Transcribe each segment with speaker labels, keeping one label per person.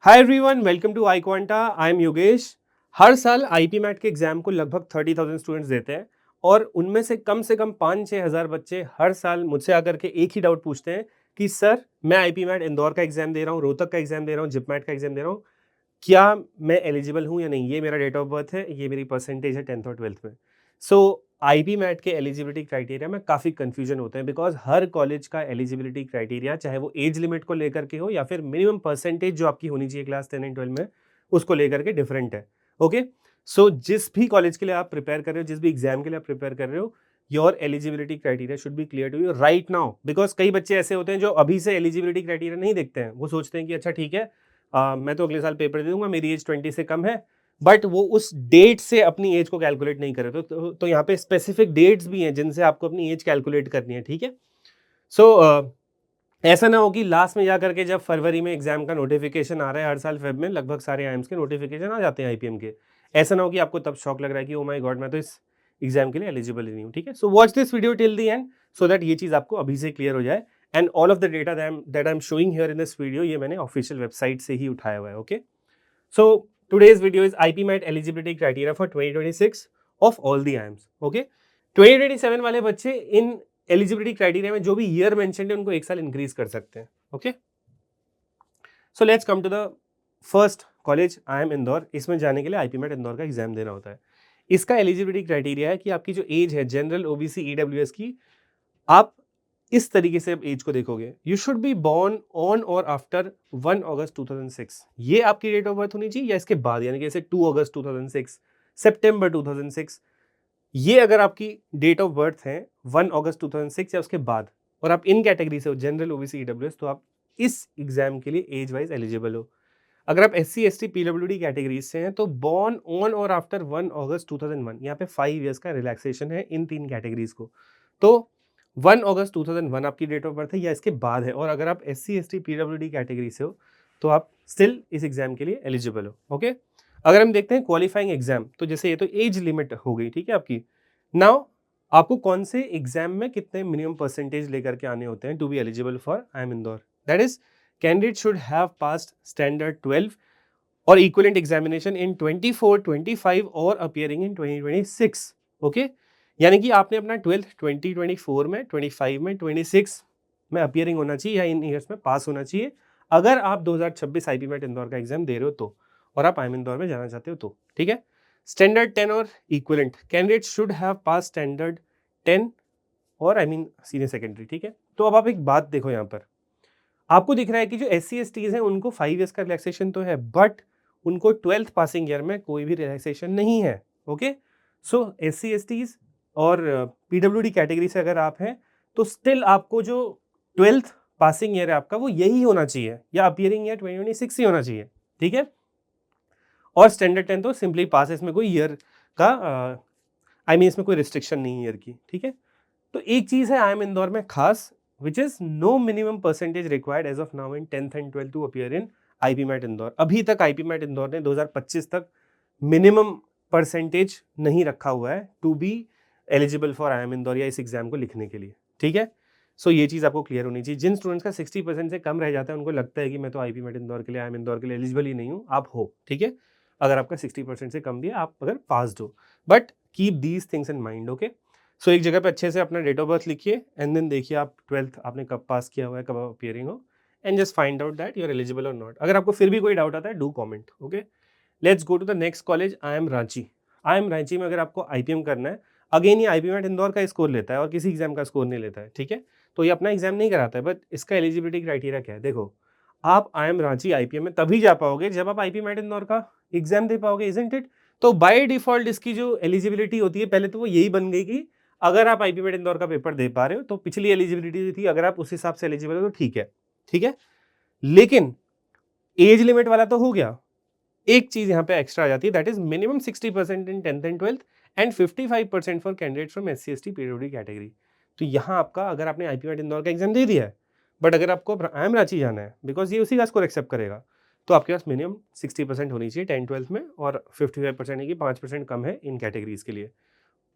Speaker 1: Hi everyone, welcome to iQuanta. I am Yogesh. हर साल IP mat के exam को लगभग 30,000 स्टूडेंट्स देते हैं और उनमें से कम 5-6 हज़ार बच्चे हर साल मुझसे आकर के एक ही डाउट पूछते हैं कि सर, मैं आईपी मैट इंदौर का एग्जाम दे रहा हूँ, रोहतक का एग्जाम दे रहा हूँ, जिप मैट का एग्जाम दे रहा हूँ, क्या मैं एलिजिबल हूँ या नहीं? ये मेरा डेट ऑफ बर्थ है, ये मेरी परसेंटेज है 10th और 12th में। सो आईबी मैट के एलिजिबिलिटी क्राइटेरिया में काफ़ी कन्फ्यूजन होते हैं बिकॉज हर कॉलेज का एलिजिबिलिटी क्राइटेरिया, चाहे वो एज लिमिट को लेकर के हो या फिर मिनिमम परसेंटेज जो आपकी होनी चाहिए क्लास 10 एंड 12 में, उसको लेकर के डिफरेंट है। ओके, सो जिस भी कॉलेज के लिए आप प्रिपेयर कर रहे हो, जिस भी एग्जाम के लिए आप प्रिपेयर कर रहे हो, your eligibility criteria should be clear to you right now. Because कई बच्चे ऐसे होते हैं जो अभी से एलिजिबिलिटी क्राइटेरिया नहीं देखते हैं। वो सोचते हैं कि अच्छा ठीक है, मैं तो अगले साल पेपर दे दूंगा, मेरी एज 20 से कम है, बट वो उस डेट से अपनी एज को कैलकुलेट नहीं करे। तो यहाँ पे स्पेसिफिक डेट्स भी हैं जिनसे आपको अपनी एज कैलकुलेट करनी है, ठीक है। सो ऐसा ना हो कि लास्ट में जा करके जब फरवरी में एग्जाम का नोटिफिकेशन आ रहा है, हर साल फेब में लगभग सारे आईएम्स के नोटिफिकेशन आ जाते हैं आईपीएम के। ऐसा ना हो कि आपको तब शौक लग रहा है कि ओ माय गॉड, मैं तो इस एग्जाम के लिए एलिजिबल ही नहीं हूँ, ठीक है। So watch this video till the and so that ये चीज़ आपको अभी से क्लियर हो जाए। And all of the data that I am showing here in this video, ये मैंने ऑफिशियल वेबसाइट से ही उठाया हुआ है। Okay, so today's video is IPMAT eligibility criteria for 2026 of all the IIMs. Okay, 2027 वाले बच्चे इन एलिजिबिलिटी क्राइटेरिया में जो भी ईयर मेंशन्ड है उनको एक साल इंक्रीज कर सकते हैं। Okay, so let's come to the first college IIM Indore. इसमें जाने के लिए IPMAT इंदौर का एग्जाम देना होता है। इसका एलिजिबिलिटी क्राइटेरिया है कि आपकी जो एज है जनरल ओबीसी ईडब्ल्यूएस की, आप इस तरीके से एज को देखोगे, you should be born on और आफ्टर 1 अगस्त 2006। ये आपकी डेट ऑफ बर्थ होनी चाहिए या इसके बाद, यानी कि जैसे 2 अगस्त 2006, सितंबर 2006, ये अगर आपकी डेट ऑफ बर्थ है 1 अगस्त 2006 या उसके बाद, और आप इन कैटेगरी से हो जनरल ओबीसी ईडब्ल्यूएस, तो आप इस एग्जाम के लिए एज वाइज एलिजिबल हो। अगर आप S C S T PWD categories से हैं तो बॉर्न ऑन और आफ्टर 1 अगस्त 2001, यहाँ पे 5 ईयर्स का रिलैक्सेशन है इन तीन कैटेगरीज को। तो 1 अगस्त 2001 आपकी डेट ऑफ बर्थ है या इसके बाद है, और अगर आप S C S T PWD category से हो तो आप स्टिल इस एग्जाम के लिए एलिजिबल हो। ओके, अगर हम देखते हैं क्वालिफाइंग एग्जाम, तो जैसे ये तो एज लिमिट हो गई, ठीक है आपकी। नाउ आपको कौन से एग्जाम में कितने मिनिमम परसेंटेज लेकर के आने होते हैं to be eligible for IIM Indore? That is, candidate should have passed standard 12 or equivalent examination in 24, 25 और appearing in 2026। ओके, यानी कि आपने अपना 12th 2024 में, 25 में, 26 में अपीयरिंग होना चाहिए या इन ईयर्स में पास होना चाहिए, अगर आप 2026 आईपीमैट इंदौर का एग्जाम दे रहे हो तो, और आप IIM इंदौर में जाना चाहते हो तो, ठीक है। स्टैंडर्ड 10 और equivalent, candidate should have pass standard 10 और आई मीन सीनियर सेकेंडरी, ठीक है। तो अब आप एक बात देखो, यहाँ पर आपको दिख रहा है कि जो एस सी एस टीज हैं उनको 5 ईयर्स का रिलैक्सेशन तो है, बट उनको 12th पासिंग ईयर में कोई भी रिलैक्सेशन नहीं है। ओके, सो एस सी एस टीज और पीडब्ल्यूडी कैटेगरी से अगर आप हैं तो स्टिल आपको जो 12th पासिंग ईयर है आपका, वो यही होना चाहिए या अपियरिंग ईयर 2026 ही होना चाहिए, ठीक है। और स्टैंडर्ड 10 तो सिंपली पास है, इसमें कोई ईयर का आई मीन इसमें कोई रिस्ट्रिक्शन नहीं है ईयर की, ठीक है। तो एक चीज़ है IIM इंदौर में खास, which is no minimum percentage required as of now in 10th and 12th to appear in IPMAT Indore. अभी तक IPMAT इंदौर ने 2025 तक मिनिमम परसेंटेज नहीं रखा हुआ है to be eligible for IIM Indore या इस एग्जाम को लिखने के लिए, ठीक है। सो ये चीज़ आपको क्लियर होनी चाहिए। जिन स्टूडेंट्स का 60% से कम रह जाता है उनको लगता है कि मैं तो IPMAT इंदौर के लिए, IIM इंदौर के लिए एलिजिबल ही नहीं हूँ, आप हो, ठीक है। अगर आपका 60% से कम भी है, आप अगर पास्ड हो, but keep these things in mind. Okay, so एक जगह पे अच्छे से अपना डेट ऑफ बर्थ लिखिए एंड देन देखिए आप 12th आपने कब पास किया हुआ है, कब अपीयरिंग हो, and just find out that you are eligible और नॉट। अगर आपको फिर भी कोई डाउट आता है, do comment. Okay, let's go to the next college, IIM Ranchi. IIM Ranchi में अगर आपको IPM करना है, अगेन ये IPMAT इंदौर का स्कोर लेता है और किसी एग्जाम का स्कोर नहीं लेता है, ठीक है। तो ये अपना एग्जाम नहीं कराता है, बट इसका एलिजिबिलिटी क्राइटेरिया क्या है देखो। आप IIM रांची IPM में तभी जा पाओगे जब आप IPMAT इंदौर का एग्जाम दे पाओगे, इजंट इट। तो बाय डिफॉल्ट इसकी जो एलिजिबिलिटी होती है, पहले तो वो यही बन गई कि अगर आप IPMAT इंदौर का पेपर दे पा रहे हो तो पिछली एलिजिबिलिटी थी, अगर आप उस हिसाब से एलिजिबल हो तो ठीक है, ठीक है। लेकिन एज लिमिट वाला तो हो गया, एक चीज यहाँ पे एक्स्ट्रा आ जाती है, that is minimum 60% in 10th and 12th and 55% for candidate from SC ST PWD category. तो यहाँ आपका, अगर आपने IPMAT इंदौर का एग्जाम दे दिया है, बट अगर आपको IIM रांची जाना है, बिकॉज ये उसी का स्कोर एक्सेप्ट करेगा, तो आपके पास मिनिमम 60% होनी चाहिए 10 12th में, और 55% है कि 5% कम है इन कैटेगरीज के लिए।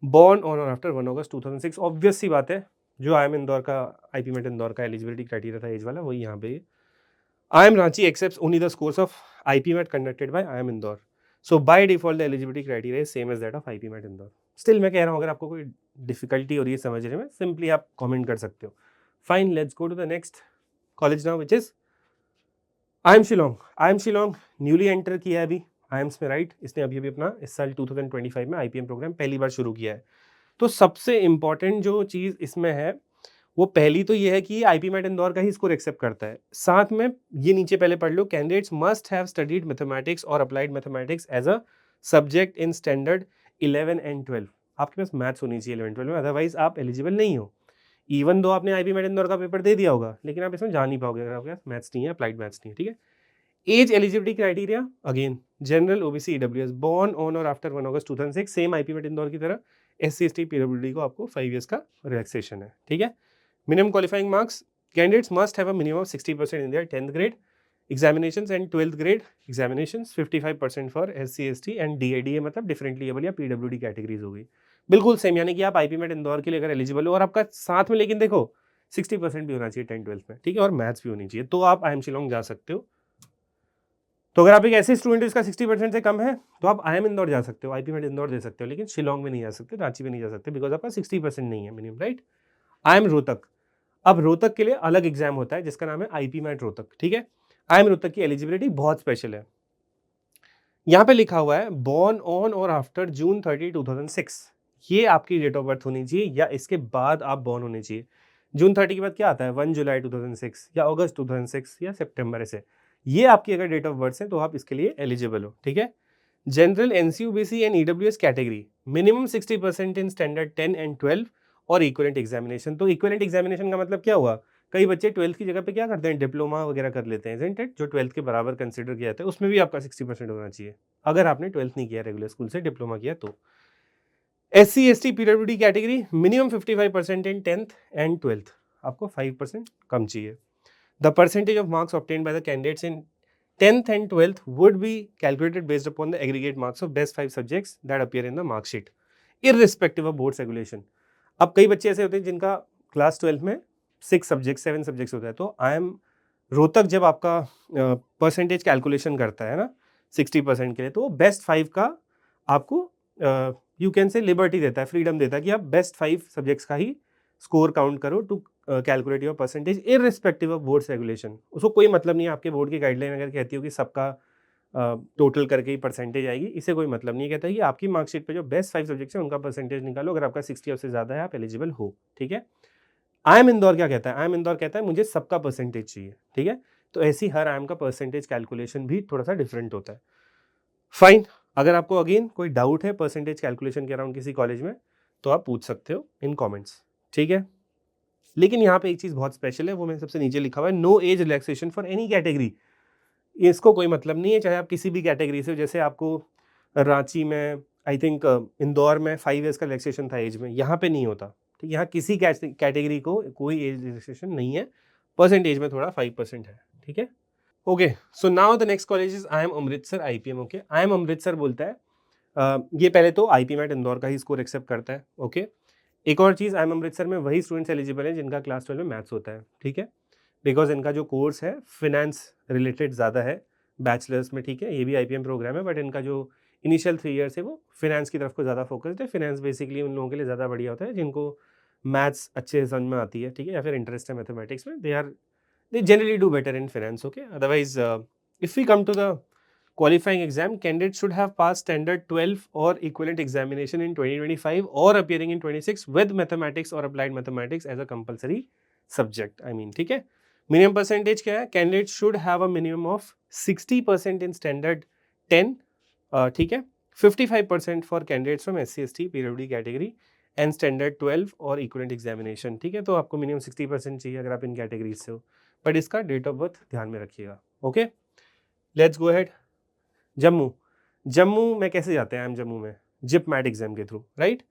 Speaker 1: बॉर्न ऑन और आफ्टर 1 अगस्त 2006, ऑब्वियस सी बात है, जो IIM इंदौर का, IPMAT इंदौर का एलिजिबिलिटी क्राइटेरिया था एज वाला, वही यहाँ पे IIM Ranchi accepts only the scores of IPMAT conducted by IIM Indore. So by default the eligibility criteria is same as that of IPMAT Indore. Still मैं कह रहा हूँ अगर आपको कोई डिफिकल्टी हो रही है समझने में, सिंपली आप कमेंट कर सकते हो. Fine, let's go to the next college now, which is IIM Shillong. IIM Shillong newly enter किया है अभी IIMS में, राइट. इसने अभी अभी अपना इस साल 2025 में IPM प्रोग्राम पहली बार शुरू किया है. तो सबसे इंपॉर्टेंट जो चीज़ इसमें है वो पहली तो ये है कि IPMAT इंदौर का ही स्कोर एक्सेप्ट करता है. साथ में ये नीचे पहले पढ़ लो, candidates must have studied mathematics और applied mathematics as a subject in standard 11 and 12. आपके पास मैथ्स होनी चाहिए 11 12 में, अदरवाइज आप एलिजिबल नहीं हो. इवन दो आपने IPMAT इंदौर का पेपर दे दिया होगा, लेकिन आप इसमें जा नहीं पाओगे अगर आपके पास मैथ्स नहीं है, अप्लाइड मैथ्स नहीं है. ठीक है. As eligibility criteria again general, OBC, EWS, born on और आफ्टर 1 अगस्त 2006, सेम IPMAT इंदौर की तरह. SC ST PWD को आपको 5 ईयर्स का रिलैक्सेशन है. ठीक है. Minimum qualifying marks, candidates must have a minimum of 60% in their 10th grade examinations and 12th grade examinations, 55% for SC ST and DA मतलब differently able या PWD कैटेगरीज हो गई. बिल्कुल सेम, यानी कि आप IPMAT इंदौर के लिए अगर एलिजिबल हो और आपका साथ में, लेकिन देखो 60% भी होना चाहिए 10 12 में, ठीक है, और मैथ्स भी होनी चाहिए, तो आप IIM शिलोंग जा सकते हो. तो अगर आप एक ऐसे स्टूडेंट हो जिसका 60% से कम है तो आप IIM इंदौर जा सकते हो, IPMAT इंदौर दे सकते हो, लेकिन शिलोंग में नहीं जा सकते, रांची में नहीं जा सकते, बिकॉज आपका 60% नहीं है मिनिमम, राइट. IIM रोहतक. अब रोहतक के लिए अलग एग्जाम होता है जिसका नाम है IPMAT रोहतक. ठीक है. IIM रोहतक की एलिजिबिलिटी बहुत स्पेशल है. यहाँ पे लिखा हुआ है बॉर्न ऑन और आफ्टर जून 30 2006. ये आपकी डेट ऑफ बर्थ होनी चाहिए या इसके बाद आप बॉर्न होने चाहिए. जून 30 के बाद क्या आता है, 1 जुलाई 2006 या अगस्त 2006 या सितंबर, ऐसे. ये आपकी अगर डेट ऑफ बर्थ है तो आप इसके लिए एलिजिबल हो. ठीक है. General, NC, OBC and EWS category, minimum 60% in standard 10 and 12 और इक्विवेलेंट एग्जामिनेशन. तो इक्विवेलेंट एग्जामिनेशन का मतलब क्या हुआ, कई बच्चे 12th की जगह पे क्या करते हैं, डिप्लोमा वगैरह कर लेते हैं, isn't it? जो 12th के बराबर कंसिडर किया जाता है, उसमें भी आपका 60% होना चाहिए अगर आपने 12th नहीं किया रेगुलर स्कूल से, डिप्लोमा किया तो. SC ST PWD category, minimum 55% in 10th and 12th, आपको 5% कम चाहिए. The percentage of marks obtained by the candidates in 10th and 12th would be calculated based upon the aggregate marks of best 5 subjects that appear in the mark sheet, irrespective of board regulation. अब कई बच्चे ऐसे होते हैं जिनका class 12 में 6 subject 7 subjects होता है, तो IIM रोहतक जब आपका परसेंटेज कैलकुलेशन करता है ना 60% के लिए, तो वो बेस्ट 5 का आपको यू कैन से लिबर्टी देता है, फ्रीडम देता है कि आप बेस्ट 5 सब्जेक्ट्स का ही स्कोर काउंट करो to calculate your percentage irrespective of boards regulation. उसको कोई मतलब नहीं है आपके बोर्ड की गाइडलाइन अगर कहती हो कि सबका टोटल करके ही परसेंटेज आएगी, इससे कोई मतलब नहीं. कहता है कि आपकी मार्कशीट पे जो बेस्ट 5 सब्जेक्ट्स हैं उनका परसेंटेज निकालो, अगर आपका 60 या उससे ज़्यादा है आप एलिजिबल हो. ठीक है. IIM इंदौर क्या कहता है, IIM इंदौर कहता है मुझे सबका परसेंटेज चाहिए. ठीक है. तो ऐसी हर IIM का परसेंटेज कैलकुलेशन भी थोड़ा सा डिफरेंट होता है. फाइन. अगर आपको अगेन कोई डाउट है परसेंटेज कैलकुलेशन के अराउंड किसी कॉलेज में तो आप पूछ सकते हो इन कॉमेंट्स. ठीक है. लेकिन यहाँ पे एक चीज़ बहुत स्पेशल है, वो मैंने सबसे नीचे लिखा हुआ है, no age relaxation for any category. इसको कोई मतलब नहीं है चाहे आप किसी भी कैटेगरी से हो. जैसे आपको रांची में, आई थिंक इंदौर में 5 ईयर्स का रिलैक्सेशन था एज में, यहाँ पे नहीं होता. ठीक, यहाँ किसी कैटेगरी को कोई एज रिलैक्सेशन नहीं है, परसेंटेज में थोड़ा 5% है. ठीक है. Okay, so now the next college is IIM Amritsar IPM. Okay, IIM Amritsar बोलता है ये पहले तो IPMAT इंदौर का ही स्कोर एक्सेप्ट करता है. ओके. एक और चीज़, IIM अमृतसर में वही स्टूडेंट्स एलिजिबल हैं जिनका क्लास 12 में मैथ्स होता है. ठीक है. बिकॉज इनका जो कोर्स है फिनेंस रिलेटेड ज़्यादा है बैचलर्स में. ठीक है. ये भी IPM प्रोग्राम है, बट इनका जो इनिशियल 3 ईयर्स है वो फिनेंस की तरफ को ज़्यादा फोकस्ड है. फिनेंस बेसिकली उन लोगों के लिए ज़्यादा बढ़िया होता है जिनको मैथ्स अच्छे समझ में आती है. ठीक है. या फिर इंटरेस्ट है मैथमेटिक्स में, they generally do better in finance. Okay. Otherwise, if we come to the qualifying exam, candidates should have passed standard 12 or equivalent examination in 2025 or appearing in 26 with mathematics or applied mathematics as a compulsory subject. I mean, ठीक है. Minimum percentage क्या है? Candidates should have a minimum of 60% in standard 10. ठीक है. 55% for candidates from SC ST PWD category and standard 12 और equivalent examination. ठीक है. तो आपको minimum 60% चाहिए अगर आप इन कैटेगरीज से हो, बट इसका डेट ऑफ बर्थ ध्यान में रखिएगा. Okay. Let's go ahead. Jammu में कैसे जाते हैं हम जम्मू में, जिप मैट एग्जाम के थ्रू, राइट.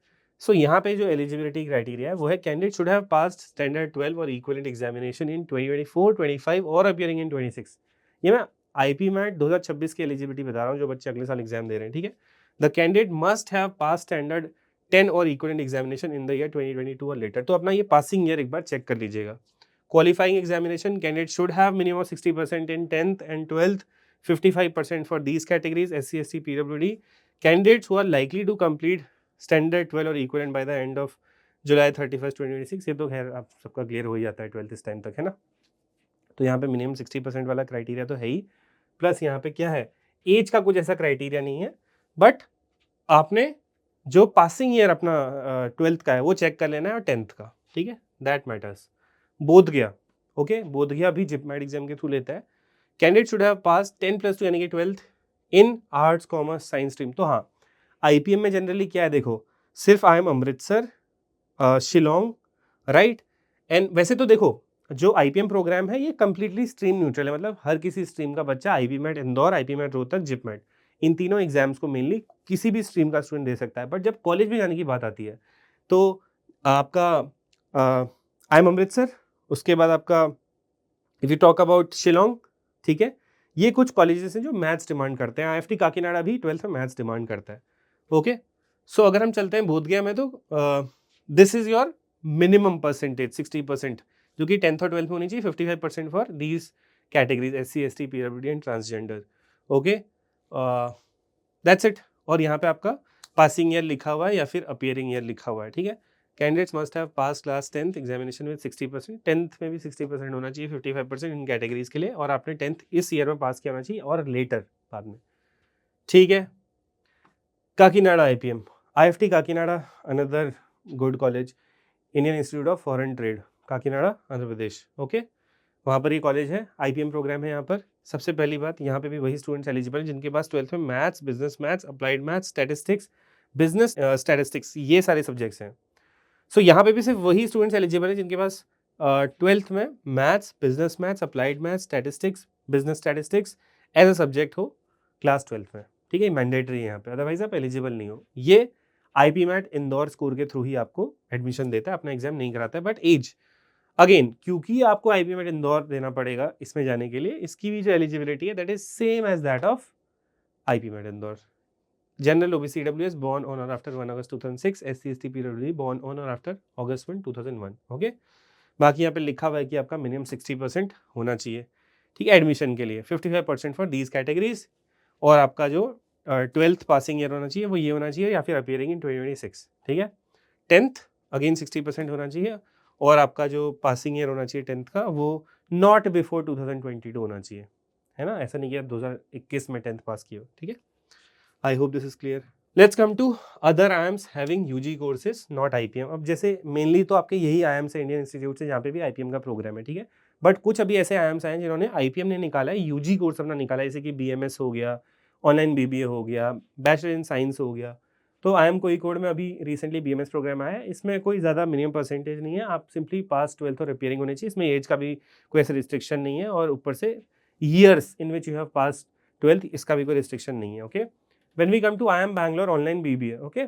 Speaker 1: सो यहाँ पे जो एलिजिबिलिटी क्राइटेरिया है वो है candidate should have passed standard 12 और इक्विवेलेंट एग्जामिनेशन इन 2024 25 और अपीयरिंग इन 26. ये मैं IPMAT 2026 की एलिजिबिलिटी बता रहा हूँ जो बच्चे अगले साल एग्जाम दे रहे हैं. ठीक है. The candidate must have pass standard 10 और equivalent examination in the year 2022 और लेटर. तो अपना ये पासिंग ईयर एक बार चेक कर लीजिएगा. Qualifying examination, candidates should have minimum of 60% in 10th and 12th, 55% for these categories, SC, ST, PWD. Candidates who are likely to complete standard 12 और equivalent by the end of July 31st 2026, ये तो खैर आप सबका clear हो ही जाता है 12th इस टाइम तक, है ना। तो यहाँ पे मिनिमम 60% वाला क्राइटेरिया तो है ही, प्लस यहाँ पे क्या है, एज का कुछ ऐसा क्राइटेरिया नहीं है, बट आपने जो पासिंग ईयर अपना 12th का है वो चेक कर लेना है और 10th का, ठीक है, दैट मैटर्स। बोध गया, ओके, बोध गया भी जिपमेट एग्जाम के थ्रू लेता है। कैंडिडेट शुड हैव पास 10+2 यानी कि 12th in arts commerce science stream. तो हाँ, आईपीएम में जनरली क्या है, देखो सिर्फ IIM Amritsar, Shillong, right. And वैसे तो देखो जो आईपीएम प्रोग्राम है ये कंप्लीटली स्ट्रीम न्यूट्रल है, मतलब हर किसी स्ट्रीम का बच्चा आईपीमेट इंदौर, आईपीमेट रोहतक, जिपमेट इन तीनों एग्जाम्स को मेनली किसी भी स्ट्रीम का स्टूडेंट दे सकता है। बट जब कॉलेज में जाने की बात आती है तो आपका IIM अमृतसर, उसके बाद आपका if you talk about Shillong, ठीक है, ये कुछ कॉलेजेस हैं जो मैथ्स डिमांड करते हैं। IFT काकीनाडा भी 12th में मैथ्स डिमांड करता है, ओके। सो अगर हम चलते हैं बोधगया में तो this is your minimum percentage 60%, जो कि 10th और 12th में होनी चाहिए, 55% for these categories SC, ST, PWD and transgender, okay, that's it. और यहाँ पे आपका पासिंग ईयर लिखा हुआ है या फिर अपियरिंग ईयर लिखा हुआ है, ठीक है। Candidates must have pass class 10th examination with 60%, 10th में भी 60% होना चाहिए, 55% इन कैटेगरीज के लिए, और आपने 10th इस ईयर में पास किया होना चाहिए और लेटर बाद में, ठीक है। Kakinada IPM, IFT Kakinada, another good college, Indian institute of foreign trade, Kakinada, Andhra Pradesh, okay, वहाँ पर ये कॉलेज है, IPM प्रोग्राम है यहाँ पर। सबसे पहली बात, यहाँ पे भी वही स्टूडेंट्स एलिजिबल हैं जिनके पास 12th में maths, business maths, applied maths, statistics, business statistics, ये सारे सब्जेक्ट्स हैं। सो यहाँ पे भी सिर्फ वही स्टूडेंट्स एलिजिबल हैं जिनके पास 12th में maths, business maths, applied maths, statistics, business statistics as a subject हो क्लास 12th में, ठीक है, मैंडेटरी है यहाँ पे, अदरवाइज आप एलिजिबल नहीं हो। ये IPMAT इंदौर स्कोर के थ्रू ही आपको एडमिशन देता है, अपना एग्जाम नहीं कराता है। बट एज अगेन, क्योंकि आपको IPMAT इंदौर देना पड़ेगा इसमें जाने के लिए, इसकी भी जो एलिजिबिलिटी है that is same as that of IPMAT Indore. General OBC EWS born on or after 1 August 2006, SC ST PWD born on or after August 1 2001, okay. बाकी यहाँ पे लिखा हुआ है कि आपका मिनिमम 60% होना चाहिए, ठीक है, एडमिशन के लिए, 55% फॉर दीज कैटेगरीज, और आपका जो 12th पासिंग ईयर होना चाहिए वो ये होना चाहिए या फिर अपियरिंग इन 2026, ठीक है। 10th अगेन 60% होना चाहिए, और आपका जो पासिंग ईयर होना चाहिए 10th का वो नॉट बिफोर 2022 होना चाहिए, है ना, ऐसा नहीं कि आप 2021 में 10th पास किए हो, ठीक है। I hope this is clear. Let's come to other IIMs having UG courses not IPM। अब जैसे मेनली तो आपके यही IIMs है इंडियन इंस्टीट्यूट से जहाँ पे भी IPM का प्रोग्राम है, ठीक है, बट कुछ अभी ऐसे IIMs आए हैं जिन्होंने IPM नहीं निकाला है, UG कोर्स अपना निकाला है, जैसे कि BMS हो गया, ऑनलाइन BBA हो गया, बैचलर इन साइंस हो गया। तो IIM कोझिकोड में अभी रिसेंटली BMS प्रोग्राम आया है, इसमें कोई ज़्यादा मिनिमम परसेंटेज नहीं है, आप सिंपली पास 12th और अपियरिंग होनी चाहिए, इसमें एज का भी कोई ऐसा रिस्ट्रिक्शन नहीं है, और ऊपर से years in which you have pass 12th इसका भी कोई रिस्ट्रिक्शन नहीं है, okay. When we come to IIM Bangalore online BBA, okay,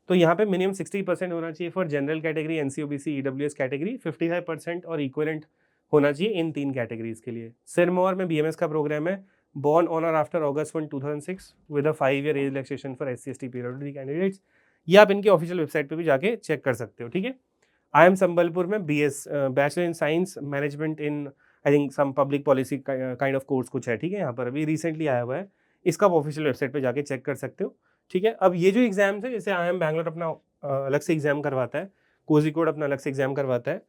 Speaker 1: तो यहाँ पे मिनिमम 60% होना चाहिए for general category, NC OBC EWS category, 55% और इक्वलेंट होना चाहिए इन तीन कैटेगरीज के लिए। सिरमौर में BMS का प्रोग्राम है, born on or after August 1 2006 with a 5-year as relaxation for SC ST PWD candidates. ये आप इनके ऑफिशियल वेबसाइट पे भी जाके चेक कर सकते हो, ठीक है। IIM संबलपुर में BS bachelor in science management in I think some public policy kind of course कुछ है, ठीक है, यहाँ पर अभी रिसेंटली आया हुआ है, इसका आप ऑफिशियल वेबसाइट पे जाके चेक कर सकते हो, ठीक है। अब ये जो एग्जाम्स है, जैसे IIM बैंगलोर अपना अलग से एग्जाम करवाता है, कोझिकोड अपना अलग से एग्जाम करवाता है,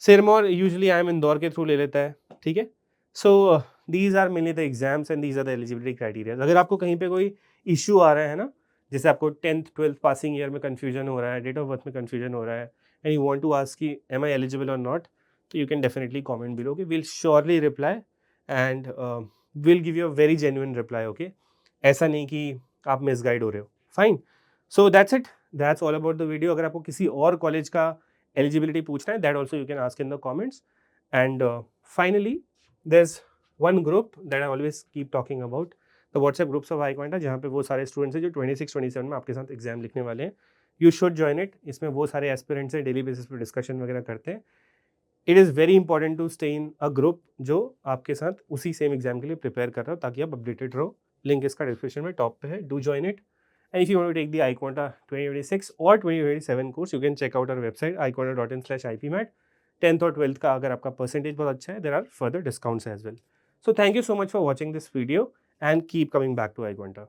Speaker 1: सिरमौर यूजुअली IIM इंदौर के थ्रू ले लेता है, ठीक है। So these are mainly the exams and these are the eligibility criteria. अगर आपको कहीं पे कोई इशू आ रहा है ना, जैसे आपको 10th 12th पासिंग ईयर में कन्फ्यूजन हो रहा है, डेट ऑफ बर्थ में कन्फ्यूजन हो रहा है, and you want to ask कि एम आई एलिजिबल और नॉट, तो you can definitely comment below, कि will surely reply and will give you a very genuine reply, okay. ऐसा नहीं कि आप मिसगाइड हो रहे हो, fine. So that's it, that's all about the video. अगर आपको किसी और कॉलेज का एलिजिबिलिटी पूछना है, that also you can ask in the comments. And finally there is one group that I always keep talking about, the WhatsApp groups of IQuanta, जहाँ पे वो सारे स्टूडेंट्स हैं जो 26-27 में आपके साथ एग्जाम लिखने वाले हैं। You should join it. इसमें वो सारे एस्पिरेंट्स हैं, डेली बेसिस पे डिस्कशन वगैरह करते हैं। It is very important to stay in a group जो आपके साथ उसी सेम एग्जाम के लिए प्रिपेयर कर रहा हो, ताकि आप अपडेटेड रहो। लिंक इसका डिस्क्रिप्शन में टॉप पे है, do join it. And if you want to take the IQuanta 2026 और 2027 course, you can check out our website iquanta.in/IPMAT। 10th और 12th का अगर आपका परसेंटेज बहुत अच्छा है, there are further discounts as well. So thank you so much for watching this video and keep coming back to iQuanta.